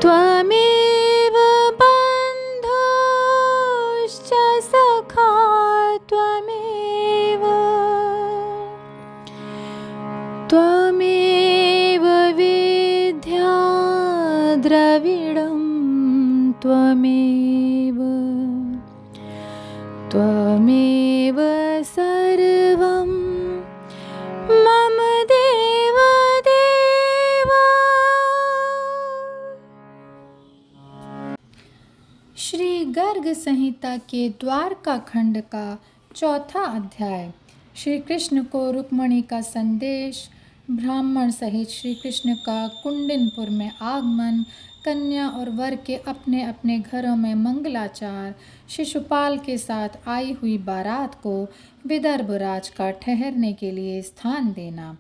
त्वमेव बन्धुश्च सखा त्वमेव त्वमेव विद्या द्रविडं त्वमेव त्वमेव सर्वं मम देव देवा। श्री गर्ग संहिता के द्वारका खंड का चौथा अध्याय। श्री कृष्ण को रुक्मणी का संदेश, ब्राह्मण सहित श्री कृष्ण का कुंडिनपुर में आगमन, कन्या और वर के अपने अपने घरों में मंगलाचार, शिशुपाल के साथ आई हुई बारात को विदर्भ राज का ठहरने के लिए स्थान देना।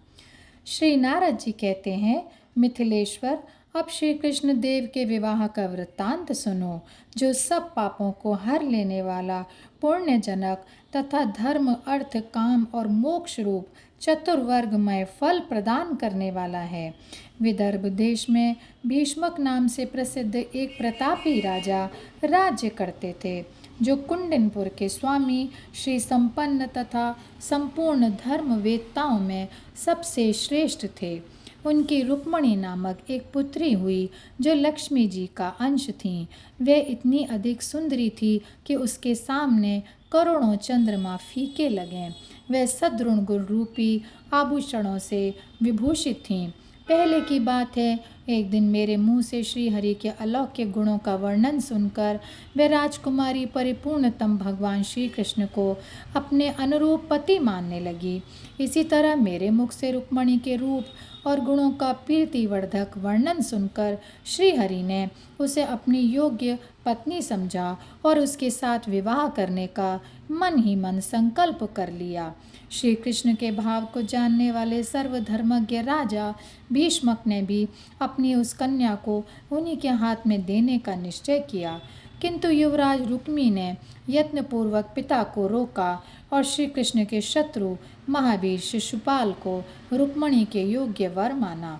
श्री नारद जी कहते हैं, मिथिलेश्वर, अब श्री कृष्ण देव के विवाह का वृत्तांत सुनो, जो सब पापों को हर लेने वाला, पुण्यजनक तथा धर्म, अर्थ, काम और मोक्ष रूप चतुर्वर्गमय फल प्रदान करने वाला है। विदर्भ देश में भीष्मक नाम से प्रसिद्ध एक प्रतापी राजा राज्य करते थे, जो कुंडिनपुर के स्वामी, श्री संपन्न तथा संपूर्ण धर्मवेत्ताओं में सबसे श्रेष्ठ थे। उनकी रुक्मणी नामक एक पुत्री हुई, जो लक्ष्मी जी का अंश थी। वे इतनी अधिक सुंदरी थी कि उसके सामने करोड़ों चंद्रमा फीके लगें। वे सद्गुण गुण रूपी आभूषणों से विभूषित थीं। पहले की बात है, एक दिन मेरे मुंह से श्री हरि के अलौकिक गुणों का वर्णन सुनकर वे राजकुमारी परिपूर्णतम भगवान श्री कृष्ण को अपने अनुरूप पति मानने लगी। इसी तरह मेरे मुख से रुक्मणी के रूप और गुणों का प्रीतिवर्धक वर्णन सुनकर श्री हरि ने उसे अपनी योग्य पत्नी समझा और उसके साथ विवाह करने का मन ही मन संकल्प कर लिया। श्री कृष्ण के भाव को जानने वाले सर्वधर्मज्ञ राजा भीष्मक ने भी अपनी उस कन्या को उन्हीं के हाथ में देने का निश्चय किया, किंतु युवराज रुक्मी ने यत्नपूर्वक पिता को रोका और श्री कृष्ण के शत्रु महावीर शिशुपाल को रुक्मणी के योग्य वर माना।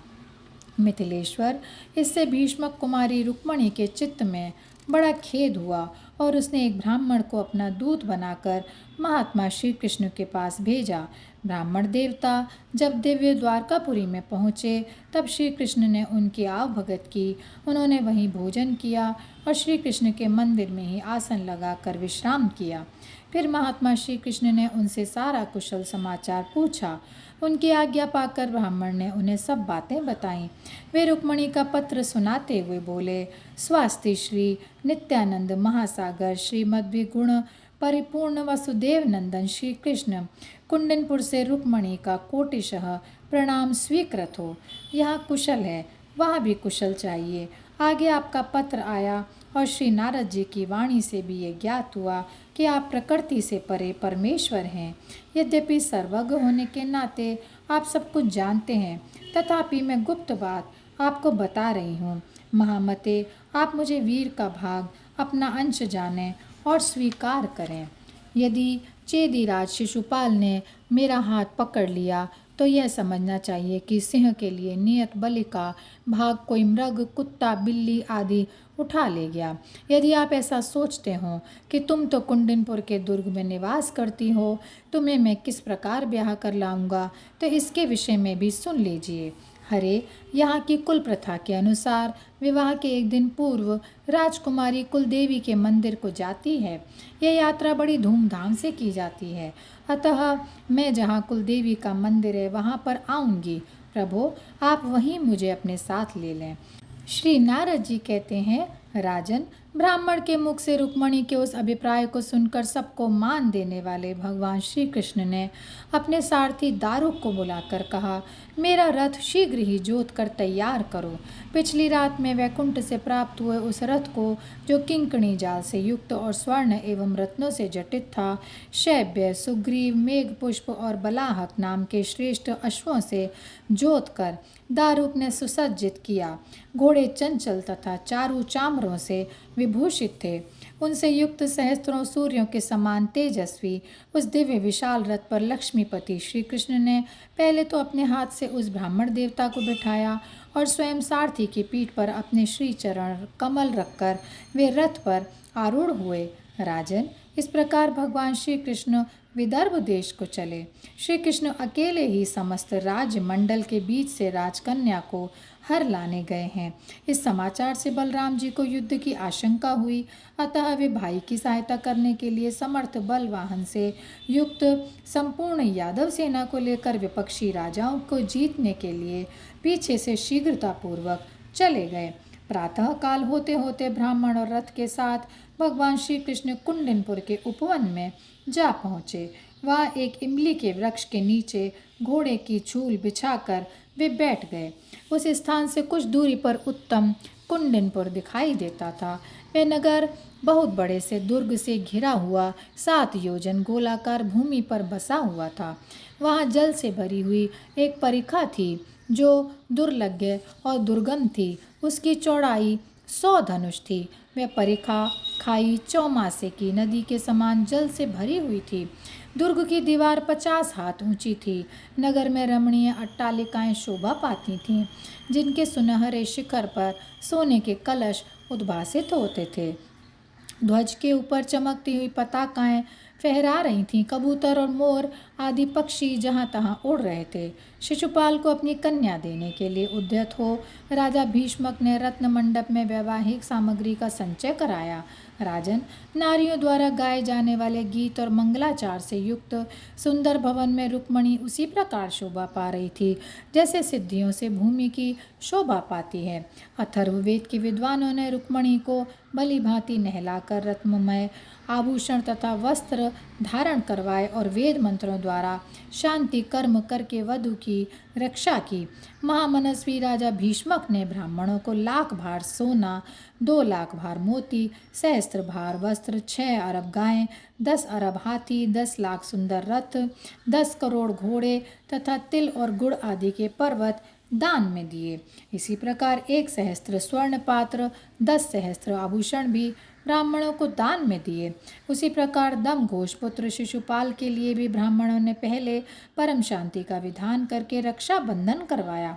मिथिलेश्वर, इससे भीष्मक कुमारी रुक्मणी के चित्त में बड़ा खेद हुआ और उसने एक ब्राह्मण को अपना दूत बनाकर महात्मा श्री कृष्ण के पास भेजा। ब्राह्मण देवता जब दिव्य द्वारकापुरी में पहुँचे, तब श्री कृष्ण ने उनकी आवभगत की। उन्होंने वहीं भोजन किया और श्री कृष्ण के मंदिर में ही आसन लगाकर विश्राम किया। फिर महात्मा श्री कृष्ण ने उनसे सारा कुशल समाचार पूछा। उनकी आज्ञा पाकर ब्राह्मण ने उन्हें सब बातें बताईं। वे रुक्मणी का पत्र सुनाते हुए बोले, स्वास्ति श्री नित्यानंद महासागर श्रीमद्विगुण परिपूर्ण वसुदेव नंदन श्री कृष्ण, कुंडिनपुर से रुक्मणी का कोटिशः प्रणाम स्वीकृत हो। यहाँ कुशल है, वहाँ भी कुशल चाहिए। आगे आपका पत्र आया और श्री नारद जी की वाणी से भी ये ज्ञात हुआ कि आप प्रकृति से परे परमेश्वर हैं। यद्यपि सर्वज्ञ होने के नाते आप सब कुछ जानते हैं, तथापि मैं गुप्त बात आपको बता रही हूँ। महामते, आप मुझे वीर का भाग, अपना अंश जानें और स्वीकार करें। यदि चेदीराज शिशुपाल ने मेरा हाथ पकड़ लिया तो यह समझना चाहिए कि सिंह के लिए नियत बलि का भाग कोई मृग, कुत्ता, बिल्ली आदि उठा ले गया। यदि आप ऐसा सोचते हो कि तुम तो कुंडिनपुर के दुर्ग में निवास करती हो, तुम्हें मैं किस प्रकार ब्याह कर लाऊंगा, तो इसके विषय में भी सुन लीजिए। हरे, यहाँ की कुल प्रथा के अनुसार विवाह के एक दिन पूर्व राजकुमारी कुलदेवी के मंदिर को जाती है। यह यात्रा बड़ी धूमधाम से की जाती है, अतः मैं जहाँ कुलदेवी का मंदिर है वहाँ पर आऊँगी। प्रभु, आप वहीं मुझे अपने साथ ले लें। श्री नारद जी कहते हैं, राजन, ब्राह्मण के मुख से रुक्मणी के उस अभिप्राय को सुनकर सबको मान देने वाले भगवान श्री कृष्ण ने अपने सारथी दारुक को बुलाकर कहा, मेरा रथ शीघ्र ही जोत कर तैयार करो। पिछली रात में वैकुंठ से प्राप्त हुए उस रथ को, जो किंकणी जाल से युक्त और स्वर्ण एवं रत्नों से जटित था, शैब्य, सुग्रीव, मेघपुष्प और बलाहक नाम के श्रेष्ठ अश्वों से जोत कर दारुक ने सुसज्जित किया। घोड़े चंचल तथा चारु चामरों से विभूषित थे। उनसे युक्त सहस्त्रों सूर्यों के समान तेजस्वी उस दिव्य विशाल रथ पर लक्ष्मीपति श्री कृष्ण ने पहले तो अपने हाथ से उस ब्राह्मण देवता को बिठाया और स्वयं सारथी की पीठ पर अपने श्री चरण कमल रखकर वे रथ पर आरूढ़ हुए। राजन, इस प्रकार भगवान श्री कृष्ण विदर्भ देश को चले। श्री कृष्ण अकेले ही समस्त राज्य मंडल के बीच से राजकन्या को हर लाने गए हैं। इस समाचार से बलराम जी को युद्ध की आशंका हुई, अतः वे भाई की सहायता करने के लिए समर्थ बल वाहन से युक्त संपूर्ण यादव सेना को लेकर विपक्षी राजाओं को जीतने के लिए पीछे से शीघ्रतापूर्वक चले गए। प्रातः काल होते होते ब्राह्मण और रथ के साथ भगवान श्री कृष्ण कुंडनपुर के उपवन में जा पहुँचे। वहाँ एक इमली के वृक्ष के नीचे घोड़े की छूल बिछाकर वे बैठ गए। उस स्थान से कुछ दूरी पर उत्तम कुंडनपुर दिखाई देता था। वह नगर बहुत बड़े से दुर्ग से घिरा हुआ 7 योजन गोलाकार भूमि पर बसा हुआ था। वहाँ जल से भरी हुई एक परिखा थी जो दुर्लभ और दुर्गम थी। उसकी चौड़ाई 100 धनुष थी। वह परिखा खाई चौमासे की नदी के समान जल से भरी हुई थी। दुर्ग की दीवार 50 हाथ ऊंची थी। नगर में रमणीय अट्टालिकाएं शोभा पाती थीं, जिनके सुनहरे शिखर पर सोने के कलश उद्भासित होते थे। ध्वज के ऊपर चमकती हुई पताकाएं फहरा रही थीं। कबूतर और मोर आदि पक्षी जहाँ तहाँ उड़ रहे थे। शिशुपाल को अपनी कन्या देने के लिए उद्यत हो राजा भीष्मक ने रत्न मंडप में वैवाहिक सामग्री का संचय कराया। राजन, नारियों द्वारा गाए जाने वाले गीत और मंगलाचार से युक्त सुंदर भवन में रुक्मणी उसी प्रकार शोभा पा रही थी जैसे सिद्धियों से भूमि की शोभा पाती है। अथर्ववेद के विद्वानों ने रुक्मणी को भली भांति नहलाकर रत्नमय आभूषण तथा वस्त्र धारण करवाए और वेद मंत्रों द्वारा शांति कर्म करके वधु की रक्षा की। महामनस्वी राजा भीष्मक ने ब्राह्मणों को 1,00,000 भार सोना, 2,00,000 भार मोती, सहस्त्र भार वस्त्र, 6 अरब गायें, 10 अरब हाथी, 10 लाख सुंदर रथ, 10 करोड़ घोड़े तथा तिल और गुड़ आदि के पर्वत दान में दिए। इसी प्रकार 1 सहस्त्र स्वर्ण पात्र, 10 सहस्त्र आभूषण भी ब्राह्मणों को दान में दिए। उसी प्रकार दमघोष पुत्र शिशुपाल के लिए भी ब्राह्मणों ने पहले परम शांति का विधान करके रक्षा बंधन करवाया।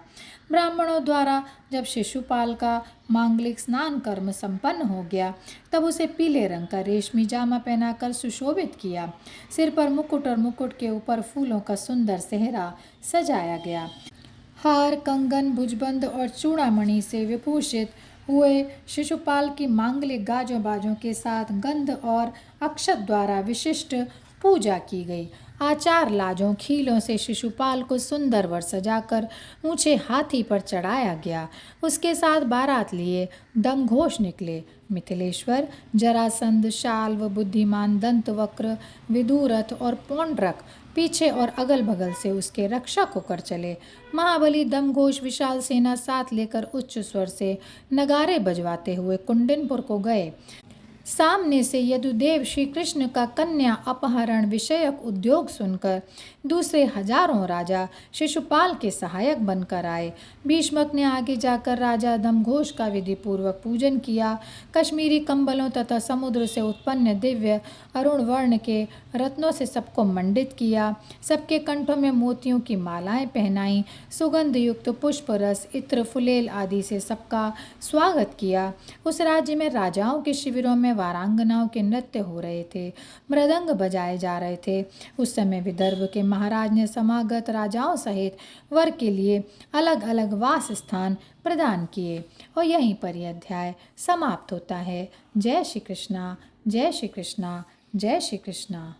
ब्राह्मणों द्वारा जब शिशुपाल का मांगलिक स्नान कर्म संपन्न हो गया, तब उसे पीले रंग का रेशमी जामा पहनाकर सुशोभित किया। सिर पर मुकुट और मुकुट के ऊपर फूलों का सुंदर सेहरा सजाया गया। हार, कंगन, भुजबंद और चूड़ामणि से विभूषित हुए शिशुपाल की मांगलिक गाजों बाजों के साथ गंध और अक्षत द्वारा विशिष्ट पूजा की गई। आचार लाजों खीलों से शिशुपाल को सुंदर वर सजाकर ऊंचे हाथी पर चढ़ाया गया। उसके साथ बारात लिए दमघोष निकले। मिथिलेश्वर, जरासंध, शाल्व, बुद्धिमान, दंतवक्र, विदुरथ और पौंड्रक पीछे और अगल बगल से उसके रक्षक होकर चले। महाबली दमघोष विशाल सेना साथ लेकर उच्च स्वर से नगारे बजवाते हुए कुंडनपुर को गए। सामने से यदुदेव श्री कृष्ण का कन्या अपहरण विषयक उद्योग सुनकर दूसरे हजारों राजा शिशुपाल के सहायक बनकर आए। भीष्मक ने आगे जाकर राजा दमघोष का विधि पूर्वक पूजन किया। कश्मीरी कंबलों तथा समुद्र से उत्पन्न दिव्य अरुण वर्ण के रत्नों से सबको मंडित किया। सबके कंठों में मोतियों की मालाएं पहनाई। सुगंध युक्त पुष्प रस, इत्र, फुलेल आदि से सबका स्वागत किया। उस राज्य में राजाओं के शिविरों में वारांगनाओं के नृत्य हो रहे थे, मृदंग बजाए जा रहे थे। उस समय विदर्भ के महाराज ने समागत राजाओं सहित वर के लिए अलग अलग वास स्थान प्रदान किए। और यहीं पर यह अध्याय समाप्त होता है। जय श्री कृष्णा, जय श्री कृष्णा, जय श्री कृष्णा।